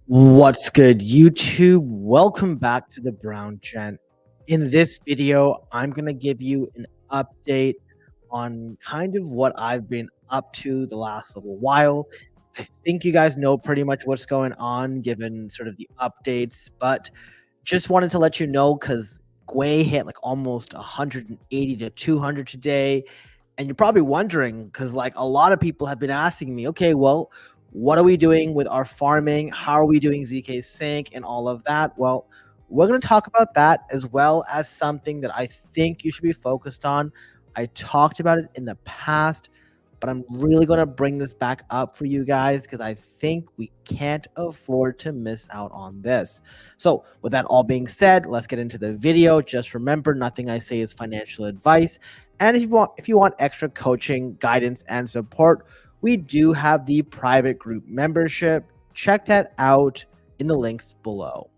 What's good, YouTube? Welcome back to the Brown Gent. In this video, I'm going to give you an update on kind of what I've been up to the last little while. I think you guys know pretty much what's going on given sort of the updates, but just wanted to let you know because Gwei hit like almost 180 to 200 today. And you're probably wondering because like a lot of people have been asking me, okay, well, what are we doing with our farming? How are we doing ZK Sync and all of that? Well, we're going to talk about that as well as something that I think you should be focused on. I talked about it in the past, but I'm really going to bring this back up for you guys because I think we can't afford to miss out on this. So with that all being said, let's get into the video. Just remember, nothing I say is financial advice. And if you want extra coaching, guidance, and support, we do have the private group membership. Check that out in the links below.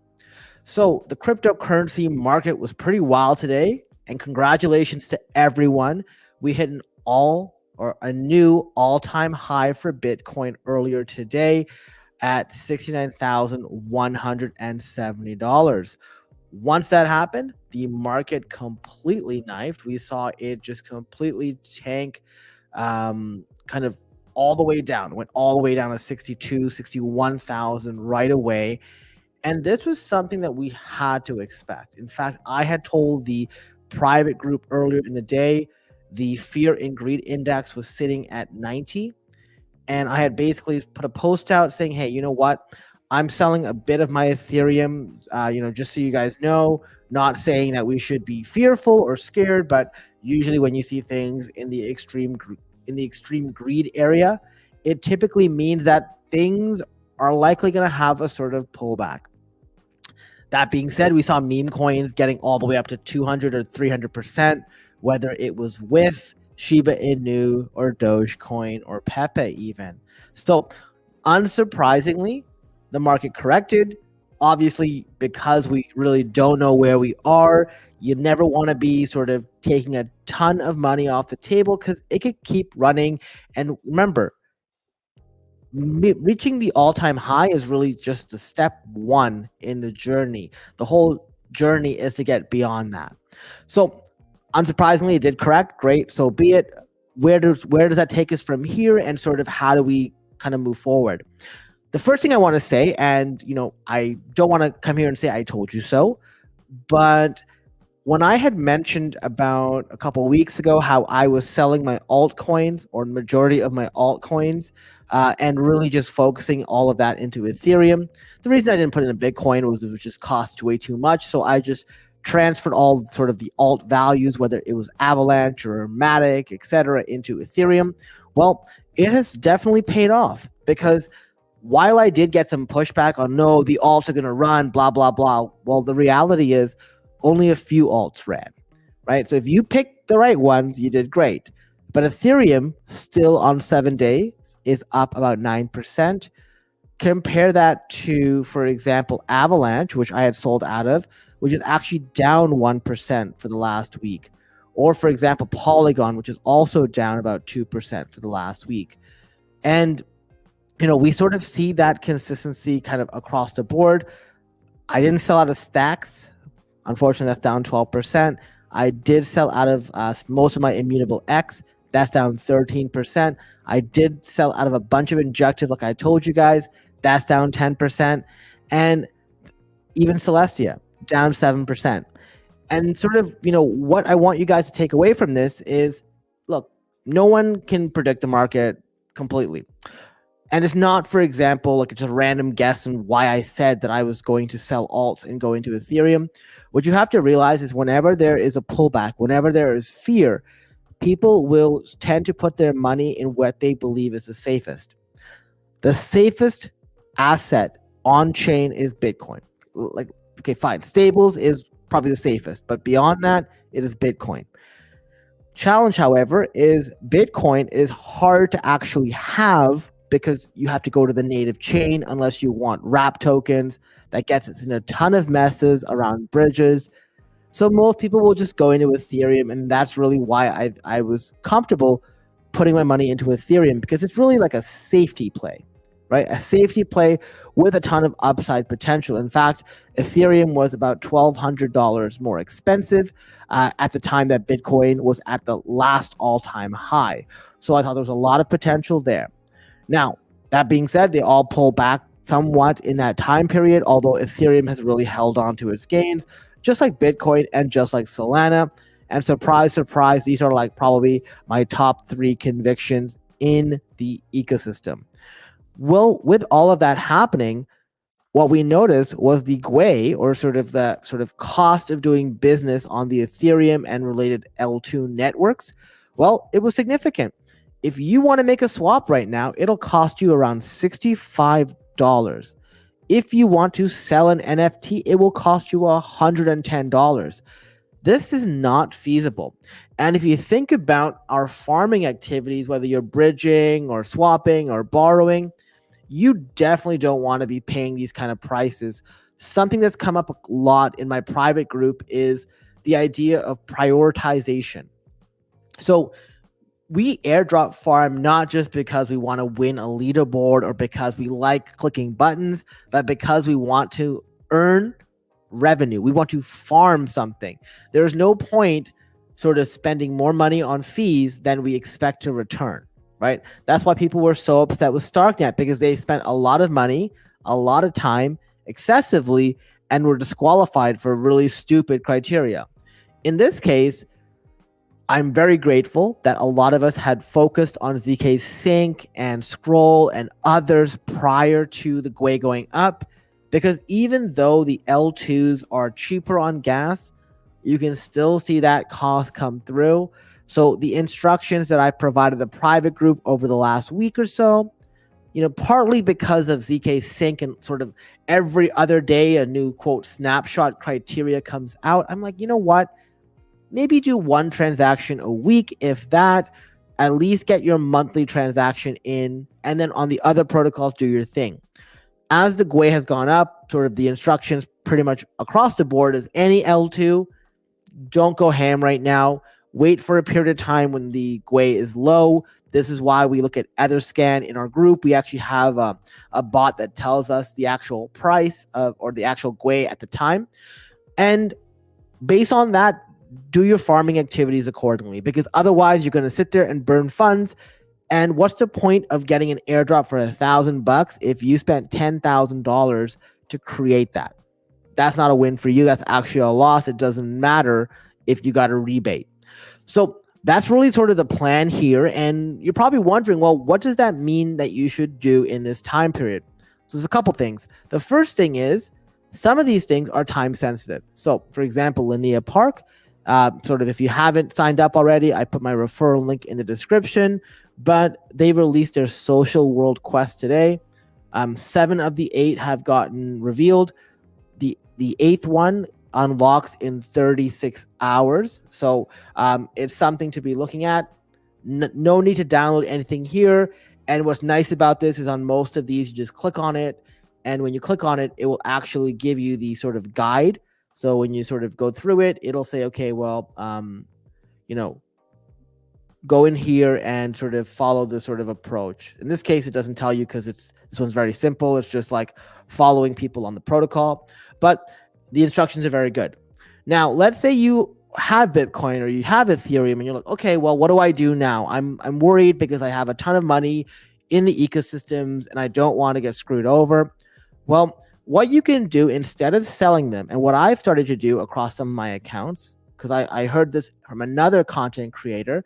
So the cryptocurrency market was pretty wild today, and congratulations to everyone. We hit a new all-time high for Bitcoin earlier today at $69,170. Once that happened, the market completely knifed. We saw it just completely tank, kind of all the way down, went all the way down to 61,000 right away. And this was something that we had to expect. In fact, I had told the private group earlier in the day, the fear and greed index was sitting at 90. And I had basically put a post out saying, hey, you know what? I'm selling a bit of my Ethereum, just so you guys know, not saying that we should be fearful or scared, but usually when you see things in the extreme greed area, it typically means that things are likely going to have a sort of pullback. That being said, we saw meme coins getting all the way up to 200 or 300%, whether it was with Shiba Inu or Dogecoin or Pepe even. So unsurprisingly, the market corrected. Obviously, because we really don't know where we are, you never want to be sort of taking a ton of money off the table because it could keep running. And remember, reaching the all-time high is really just the step one in the journey. The whole journey is to get beyond that. So unsurprisingly, it did correct. Great. So be it. Where does that take us from here, and sort of how do we kind of move forward? The first thing I want to say, and I don't want to come here and say I told you so, but when I had mentioned about a couple of weeks ago how I was selling my altcoins, or majority of my altcoins, and really just focusing all of that into Ethereum, the reason I didn't put it in Bitcoin was it was just cost way too much. So I just transferred all sort of the alt values, whether it was Avalanche or Matic, etc., into Ethereum. Well, it has definitely paid off, because while I did get some pushback on, no, the alts are going to run, blah, blah, blah. Well, the reality is only a few alts ran, right? So if you picked the right ones, you did great. But Ethereum, still on 7 days, is up about 9%. Compare that to, for example, Avalanche, which I had sold out of, which is actually down 1% for the last week. Or, for example, Polygon, which is also down about 2% for the last week. And we sort of see that consistency kind of across the board. I didn't sell out of Stacks. Unfortunately, that's down 12%. I did sell out of most of my Immutable X. That's down 13%. I did sell out of a bunch of Injective, like I told you guys. That's down 10%. And even Celestia, down 7%. And sort of, what I want you guys to take away from this is, look, no one can predict the market completely. And it's not, for example, like it's a random guess on why I said that I was going to sell alts and go into Ethereum. What you have to realize is whenever there is a pullback, whenever there is fear, people will tend to put their money in what they believe is the safest. The safest asset on chain is Bitcoin. Like, okay, fine. Stables is probably the safest, but beyond that, it is Bitcoin. Challenge, however, is Bitcoin is hard to actually have, because you have to go to the native chain unless you want wrap tokens. That gets us in a ton of messes around bridges. So most people will just go into Ethereum, and that's really why I was comfortable putting my money into Ethereum, because it's really like a safety play. right? A safety play with a ton of upside potential. In fact, Ethereum was about $1,200 more expensive at the time that Bitcoin was at the last all-time high. So I thought there was a lot of potential there. Now, that being said, they all pull back somewhat in that time period, although Ethereum has really held on to its gains, just like Bitcoin and just like Solana. And surprise, surprise, these are like probably my top 3 convictions in the ecosystem. Well, with all of that happening, what we noticed was the GUI, or the cost of doing business on the Ethereum and related L2 networks. Well, it was significant. If you want to make a swap right now, it'll cost you around $65. If you want to sell an NFT, it will cost you $110. This is not feasible. And if you think about our farming activities, whether you're bridging or swapping or borrowing, you definitely don't want to be paying these kind of prices. Something that's come up a lot in my private group is the idea of prioritization. So we airdrop farm not just because we want to win a leaderboard or because we like clicking buttons, but because we want to earn revenue. We want to farm something. There's no point sort of spending more money on fees than we expect to return. Right? That's why people were so upset with StarkNet, because they spent a lot of money, a lot of time, excessively, and were disqualified for really stupid criteria. In this case, I'm very grateful that a lot of us had focused on ZK Sync and Scroll and others prior to the GUI going up, because even though the L2s are cheaper on gas, you can still see that cost come through. So the instructions that I provided the private group over the last week or so, partly because of ZK Sync and sort of every other day a new quote snapshot criteria comes out, I'm like, you know what? Maybe do 1 transaction a week, if that. At least get your monthly transaction in, and then on the other protocols, do your thing. As the GUI has gone up, sort of the instructions pretty much across the board is any L2, don't go ham right now. Wait for a period of time when the GUI is low. This is why we look at Etherscan in our group. We actually have a bot that tells us the actual price or the actual GUI at the time. And based on that, do your farming activities accordingly, because otherwise you're going to sit there and burn funds. And what's the point of getting an airdrop for $1,000 if you spent $10,000 to create that? That's not a win for you. That's actually a loss. It doesn't matter if you got a rebate. So that's really sort of the plan here. And you're probably wondering, well, what does that mean that you should do in this time period? So there's a couple things. The first thing is some of these things are time sensitive. So for example, LINEA Park, if you haven't signed up already, I put my referral link in the description, but they released their social world quest today. 7 of the 8 have gotten revealed. The 8th one unlocks in 36 hours. So it's something to be looking at. No need to download anything here. And what's nice about this is on most of these, you just click on it. And when you click on it, it will actually give you the sort of guide. So when you sort of go through it, it'll say, okay, well, go in here and sort of follow this sort of approach. In this case, it doesn't tell you because this one's very simple. It's just like following people on the protocol. But the instructions are very good. Now, let's say you have Bitcoin or you have Ethereum and you're like, okay, well, what do I do now? I'm worried because I have a ton of money in the ecosystems and I don't want to get screwed over. Well, what you can do instead of selling them, and what I've started to do across some of my accounts, because I heard this from another content creator,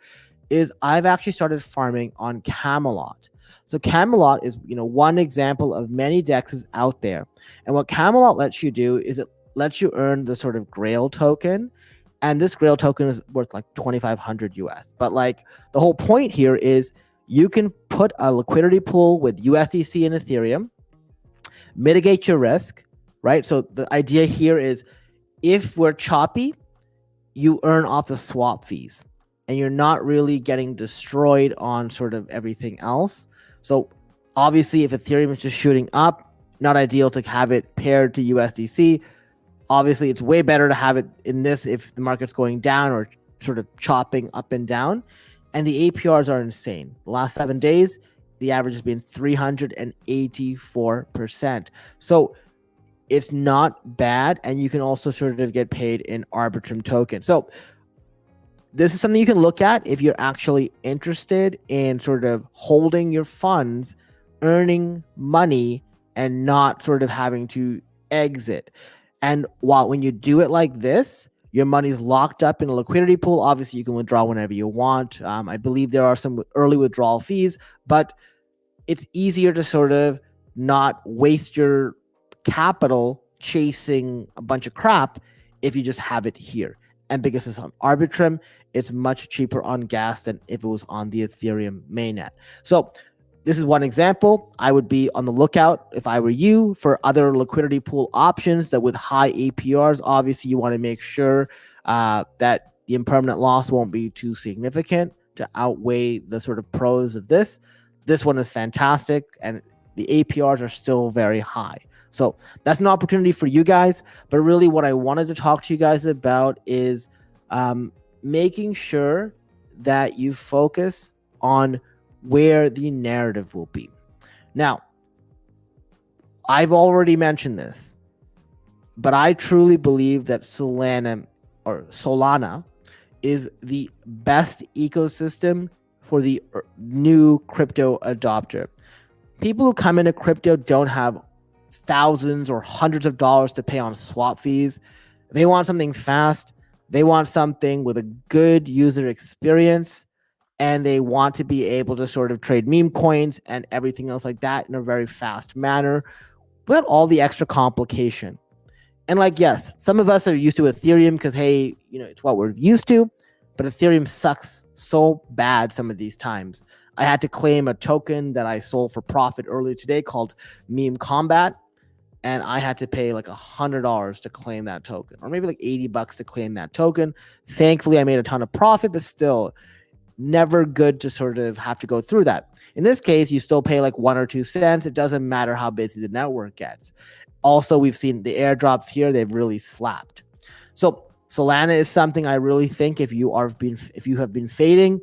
is I've actually started farming on Camelot. So Camelot is, one example of many dexes out there. And what Camelot lets you do is it lets you earn the sort of Grail token. And this Grail token is worth like 2,500 US. But like the whole point here is you can put a liquidity pool with USDC and Ethereum, mitigate your risk, right? So the idea here is if we're choppy, you earn off the swap fees and you're not really getting destroyed on sort of everything else. So obviously if Ethereum is just shooting up, not ideal to have it paired to USDC. Obviously it's way better to have it in this if the market's going down or sort of chopping up and down. And the APRs are insane. The last 7 days, the average has been 384%. So it's not bad, and you can also sort of get paid in Arbitrum token. So this is something you can look at if you're actually interested in sort of holding your funds, earning money, and not sort of having to exit. And when you do it like this, your money's locked up in a liquidity pool. Obviously, you can withdraw whenever you want. I believe there are some early withdrawal fees, but it's easier to sort of not waste your capital chasing a bunch of crap if you just have it here. And because it's on Arbitrum, it's much cheaper on gas than if it was on the Ethereum mainnet. So this is one example. I would be on the lookout, if I were you, for other liquidity pool options that with high APRs. Obviously, you want to make sure that the impermanent loss won't be too significant to outweigh the sort of pros of this. This one is fantastic, and the APRs are still very high. So that's an opportunity for you guys. But really what I wanted to talk to you guys about is making sure that you focus on where the narrative will be. Now, I've already mentioned this, but I truly believe that Solana is the best ecosystem for the new crypto adopter. People who come into crypto don't have thousands or hundreds of dollars to pay on swap fees. They want something fast. They want something with a good user experience, and they want to be able to sort of trade meme coins and everything else like that in a very fast manner without all the extra complication. And like, yes, some of us are used to Ethereum because, hey, it's what we're used to, but Ethereum sucks so bad some of these times. I had to claim a token that I sold for profit earlier today called Meme Combat, and I had to pay like $100 to claim that token, or maybe like $80 to claim that token. Thankfully, I made a ton of profit, but still never good to sort of have to go through that. In this case, you still pay like 1 or 2 cents. It doesn't matter how busy the network gets. Also, we've seen the airdrops here. They've really slapped. So Solana is something I really think if you have been fading,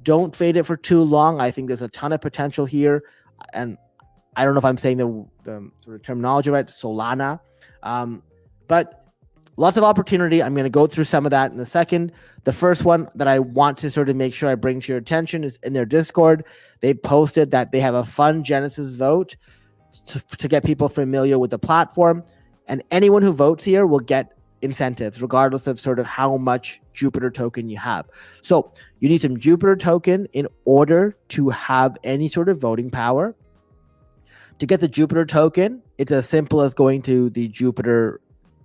don't fade it for too long. I think there's a ton of potential here. And I don't know if I'm saying the sort of terminology right, Solana. But lots of opportunity. I'm going to go through some of that in a second. The first one that I want to sort of make sure I bring to your attention is in their Discord. They posted that they have a fun Genesis vote to get people familiar with the platform. And anyone who votes here will get incentives, regardless of sort of how much Jupiter token you have. So you need some Jupiter token in order to have any sort of voting power. To get the Jupiter token, it's as simple as going to the Jupiter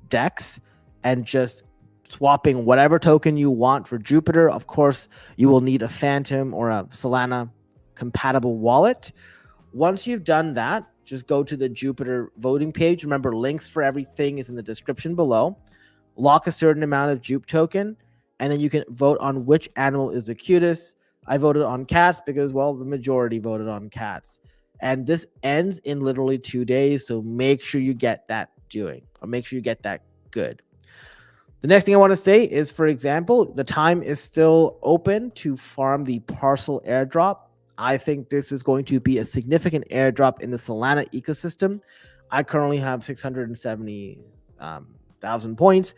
DEX and just swapping whatever token you want for Jupiter. Of course, you will need a Phantom or a Solana compatible wallet. Once you've done that, just go to the Jupiter voting page. Remember, links for everything is in the description below. Lock a certain amount of Jupe token, and then you can vote on which animal is the cutest. I voted on cats because, well, the majority voted on cats. And this ends in literally 2 days, so make sure you get that doing, or make sure you get that good. The next thing I want to say is, for example, the time is still open to farm the parcel airdrop. I think this is going to be a significant airdrop in the Solana ecosystem. I currently have 670,000 points,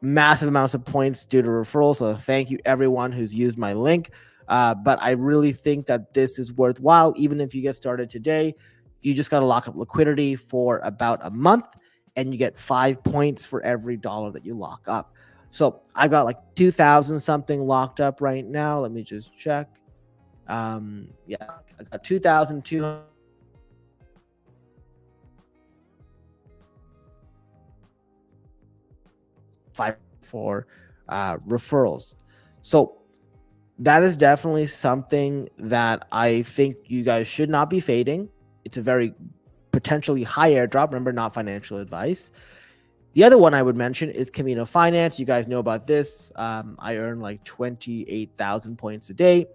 massive amounts of points due to referrals. So thank you everyone who's used my link. But I really think that this is worthwhile. Even if you get started today, you just got to lock up liquidity for about a month, and you get 5 points for every dollar that you lock up. So I've got like 2,000 something locked up right now. Let me just check. Yeah, I got 2,200 for referrals. So that is definitely something that I think you guys should not be fading. It's a very potentially high airdrop. Remember, not financial advice. The other one I would mention is Camino Finance. You guys know about this. I earn like 28,000 points a day.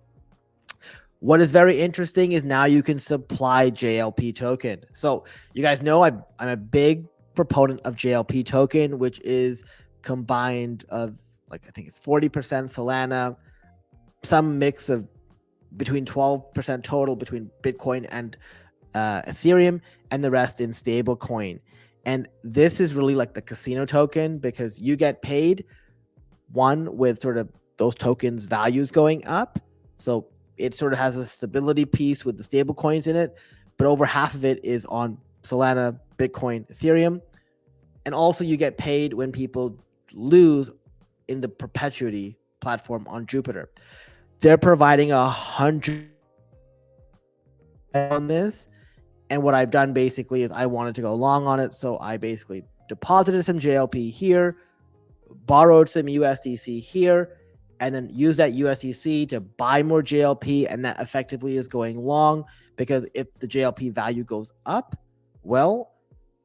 What is very interesting is now you can supply JLP token. So you guys know I'm a big proponent of JLP token, which is combined of like, I think it's 40% Solana, some mix of between 12% total between Bitcoin and Ethereum, and the rest in stable coin. And this is really like the casino token, because you get paid one with sort of those tokens values going up. So it sort of has a stability piece with the stable coins in it, but over half of it is on Solana, Bitcoin, Ethereum. And also you get paid when people lose in the perpetuity platform on Jupiter. They're providing 100 on this. And what I've done basically is I wanted to go long on it. So I basically deposited some JLP here, borrowed some USDC here, and then use that USDC to buy more JLP. And that effectively is going long, because if the JLP value goes up, well,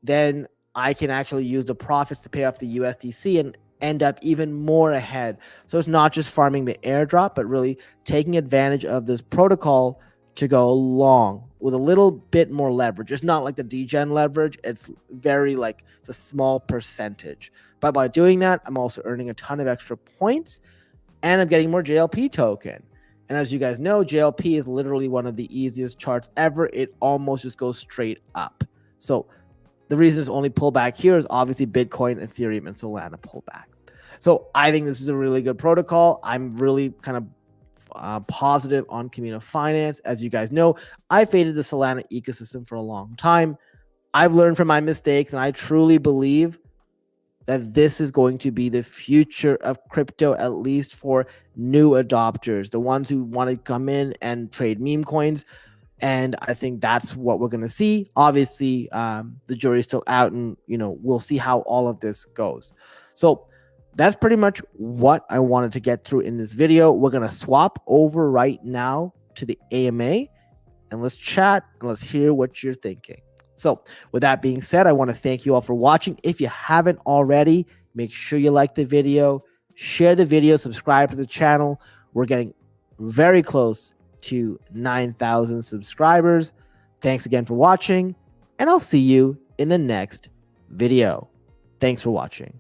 then I can actually use the profits to pay off the USDC and end up even more ahead. So it's not just farming the airdrop, but really taking advantage of this protocol to go long with a little bit more leverage. It's not like the degen leverage. It's very like, it's a small percentage. But by doing that, I'm also earning a ton of extra points, and I'm getting more JLP token. And as you guys know, JLP is literally one of the easiest charts ever. It almost just goes straight up. So the reason it's only pullback here is obviously Bitcoin, Ethereum, and Solana pullback. So I think this is a really good protocol. I'm really kind of positive on Camino Finance. As you guys know, I faded the Solana ecosystem for a long time. I've learned from my mistakes, and I truly believe that this is going to be the future of crypto, at least for new adopters, the ones who want to come in and trade meme coins. And I think that's what we're going to see. Obviously, the jury's still out, and we'll see how all of this goes. So that's pretty much what I wanted to get through in this video. We're going to swap over right now to the AMA, and let's chat and let's hear what you're thinking. So with that being said, I want to thank you all for watching. If you haven't already, make sure you like the video, share the video, subscribe to the channel. We're getting very close to 9,000 subscribers. Thanks again for watching, and I'll see you in the next video. Thanks for watching.